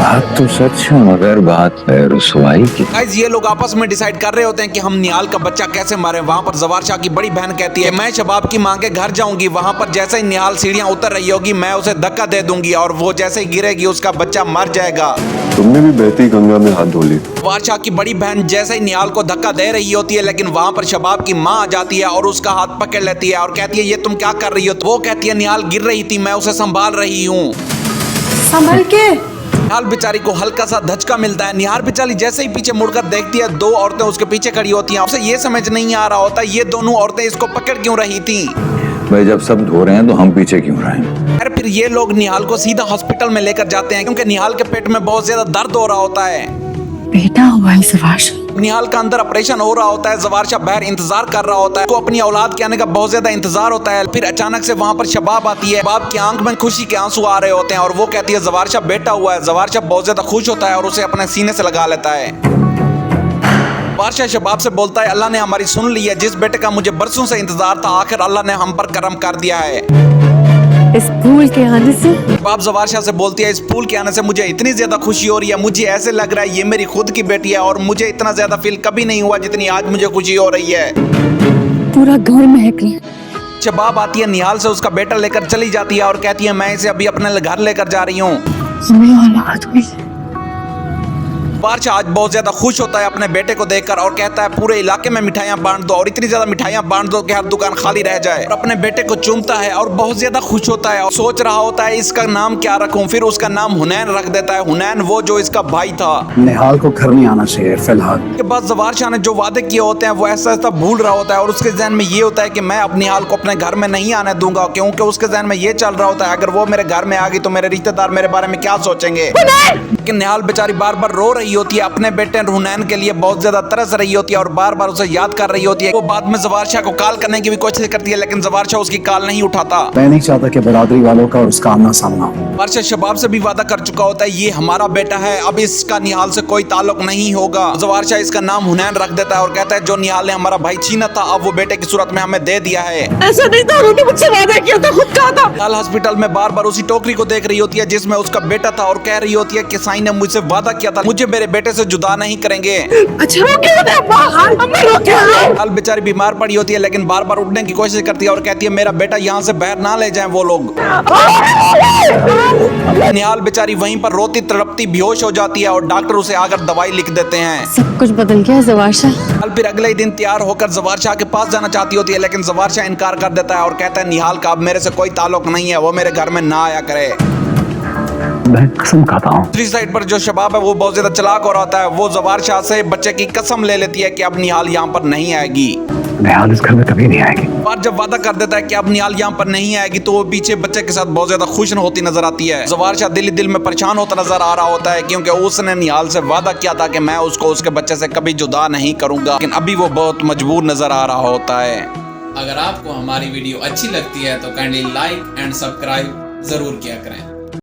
बात तो सच है मगर बात है रुसवाई की। गाइस ये लोग आपस में डिसाइड कर रहे होते हैं कि हम निहाल का बच्चा कैसे मारे। वहाँ पर जवार शाह की बड़ी बहन कहती है मैं शबाब की माँ के घर जाऊंगी, वहाँ पर जैसे ही निहाल सीढ़ियाँ उतर रही होगी मैं उसे धक्का दे दूंगी और वो जैसे ही गिरेगी उसका बच्चा मर जाएगा। तुमने भी बहती गंगा में हाथ धो ली। जवार शाह की बड़ी बहन जैसे ही निहाल को धक्का दे रही होती है लेकिन वहाँ पर शबाब की माँ आ जाती है और उसका हाथ पकड़ लेती है और कहती है ये तुम क्या कर रही हो। वो कहती है निहाल गिर रही थी, मैं उसे संभाल रही हूँ। संभल के। निहाल बेचारी को हल्का सा धचका मिलता है। निहाल बेचारी जैसे ही पीछे मुड़कर देखती है दो औरतें उसके पीछे खड़ी होती हैं। उसे ये समझ नहीं आ रहा होता ये दोनों औरतें इसको पकड़ क्यों रही थी। भाई जब सब धो रहे हैं तो हम पीछे क्यों रहे? अरे फिर ये लोग निहाल को सीधा हॉस्पिटल में लेकर जाते हैं क्योंकि निहाल के पेट में बहुत ज्यादा दर्द हो रहा होता है। बेटा हुआ है जवार शाह। निहाल का अंदर ऑपरेशन हो रहा होता है। जवार शाह बाहर इंतजार कर रहा होता है, को अपनी औलाद के आने का बहुत ज्यादा इंतजार होता है। फिर अचानक से वहाँ पर शबाब आती है। शबाब की आंख में खुशी के आंसू आ रहे होते हैं और वो कहती है जवार शाह बेटा हुआ है। जवार शाह बहुत ज्यादा खुश होता है और उसे अपने सीने से लगा लेता है। जवार शाह शबाब से बोलता है अल्लाह ने हमारी सुन ली है, जिस बेटे का मुझे बरसों से इंतजार था आखिर अल्लाह ने हम पर करम कर दिया है। इस फूल के आने से शबाब जवार शाह से बोलती है इस फूल के आने से मुझे इतनी ज्यादा खुशी हो रही है, मुझे ऐसे लग रहा है ये मेरी खुद की बेटी है और मुझे इतना ज्यादा फील कभी नहीं हुआ जितनी आज मुझे खुशी हो रही है। पूरा घर महक रहा है। शबाब आती है निहाल से उसका बेटा लेकर चली जाती है और कहती है मैं इसे अभी अपने घर लेकर जा रही हूँ। हमें औलाद हुई। जवार शाह आज बहुत ज्यादा खुश होता है अपने बेटे को देखकर और कहता है पूरे इलाके में मिठाइयाँ बांट दो और इतनी ज्यादा मिठाइयाँ बांट दो कि हर दुकान खाली रह जाए। और अपने बेटे को चूमता है और बहुत ज्यादा खुश होता है और सोच रहा होता है इसका नाम क्या रखूं। फिर उसका नाम हुनैन रख देता है। हुनैन वो जो इसका भाई था। निहाल को घर नहीं आना चाहिए फिलहाल। के बाद जवार शाह ने जो वादे किए होते हैं वो ऐसा ऐसा भूल रहा होता है और उसके जहन में ये होता है कि मैं अपनी निहाल को अपने घर में नहीं आने दूंगा, क्योंकि उसके जहन में ये चल रहा होता है अगर वो मेरे घर में आ गई तो मेरे रिश्तेदार मेरे बारे में क्या सोचेंगे। लेकिन निहाल बेचारी बार बार रो रही होती है, अपने बेटे हुनैन के लिए बहुत ज्यादा तरस रही होती है और बार बार उसे याद कर रही होती है। वो बाद में जवार शाह को कॉल करने की भी कोशिश करती है लेकिन जवार शाह उसकी कॉल नहीं उठाता। मैं नहीं चाहता कि बरादरी वालों का और उसका आमना सामना हो। जवार शाह शबाब से भी वादा कर चुका होता है ये हमारा बेटा है, अब इसका निहाल से कोई ताल्लुक नहीं होगा। जवार शाह इसका नाम हुनैन रख देता है और कहता है जो निहाल ने हमारा भाई छीना था अब वो बेटे की सूरत में हमें दे दिया है। ऐसा नहीं था, उन्होंने मुझसे वादा किया था, खुद कहा था। निहाल हॉस्पिटल में बार बार उसी टोकरी को देख रही होती है जिसमें उसका बेटा था और कह रही होती है कि साईं ने मुझसे वादा किया था मुझे मेरे बेटे से जुदा नहीं करेंगे। अच्छा निहाल बेचारी बीमार पड़ी होती है लेकिन बार बार उठने की कोशिश करती है और कहती है मेरा बेटा यहाँ से बाहर ना ले जाएं वो लोग। निहाल बेचारी वहीं पर रोती तड़पती बेहोश हो जाती है और डॉक्टर उसे आकर दवाई लिख देते हैं। सब कुछ बदल गया जवार शाह। निहाल फिर अगले ही दिन तैयार होकर जवार शाह के पास जाना चाहती होती है लेकिन जवार शाह इनकार कर देता है और कहता है निहाल का अब मेरे से कोई ताल्लुक नहीं है, वो मेरे घर में ना आया करे। मैं कसम खाता हूँ। दूसरी साइड पर जो शबाब है वो बहुत ज्यादा चालाक हो रहा है। वो जवार शाह से बच्चे की कसम ले लेती है कि अब निहाल यहाँ पर नहीं आएगी। निहाल इस घर में कभी नहीं आएगी। और जब वादा कर देता है कि अब निहाल यहाँ पर नहीं आएगी तो वो पीछे बच्चे के साथ बहुत ज्यादा खुश होती नजर आती है। जवार शाह दिल ही दिल में परेशान होता नजर आ रहा होता है क्योंकि उसने निहाल से वादा किया था कि मैं उसको उसके बच्चे से कभी जुदा नहीं करूंगा, लेकिन अभी वो बहुत मजबूर नजर आ रहा होता है। अगर आपको हमारी वीडियो अच्छी लगती है तो काइंडली लाइक एंड सब्सक्राइब जरूर किया करें।